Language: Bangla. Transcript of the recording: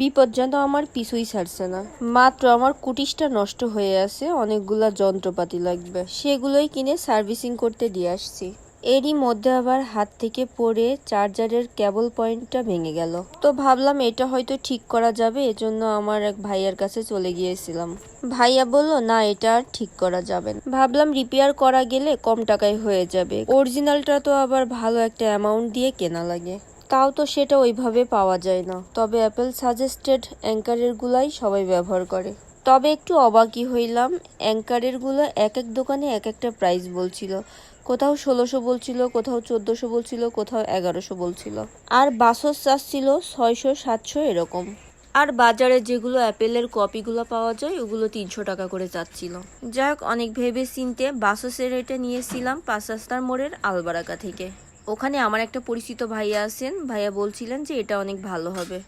বিপদ যেন আমার পিছুই ছাড়ছে না। মাত্র আমার কুটিসটা নষ্ট হয়ে আছে, অনেকগুলা যন্ত্রপাতি লাগবে, সেগুলোই কিনে সার্ভিসিং করতে দিয়ে আসছি। এরই মধ্যে আবার হাত থেকে পড়ে চার্জারের কেবল পয়েন্টটা ভেঙে গেল। তো ভাবলাম এটা হয়তো ঠিক করা যাবে, এজন্য আমার এক ভাইয়ার কাছে চলে গিয়েছিলাম। ভাইয়া বলল না, এটা আর ঠিক করা যাবে না। ভাবলাম রিপেয়ার করা গেলে কম টাকায় হয়ে যাবে, অরিজিনালটা তো আবার ভালো একটা অ্যামাউন্ট দিয়ে কেনা লাগে, তাও তো সেটা ওইভাবে পাওয়া যায় না। তবে অ্যাপেল সাজেস্টেড অ্যাঙ্কারের গুলাই সবাই ব্যবহার করে। তবে একটু অবাকই হইলাম, অ্যাঙ্কারের গুলো এক এক দোকানে এক একটা প্রাইস বলছিল। কোথাও 1600 বলছিল, কোথাও 1400 বলছিল, কোথাও 1100 বলছিল। আর বাসস চাচ্ছিল 600 700 এরকম। আর বাজারে যেগুলো অ্যাপেলের কপিগুলো পাওয়া যায় ওগুলো 300 টাকা করে চাচ্ছিল। যাই হোক, অনেক ভেবে চিনতে বাসসের এটা নিয়েছিলাম 5 রাস্তার মোড়ের আলবারাকা থেকে। ওখানে আমার একটা পরিচিত ভাইয়া আছেন, ভাইয়া বলছিলেন যে এটা অনেক ভালো হবে।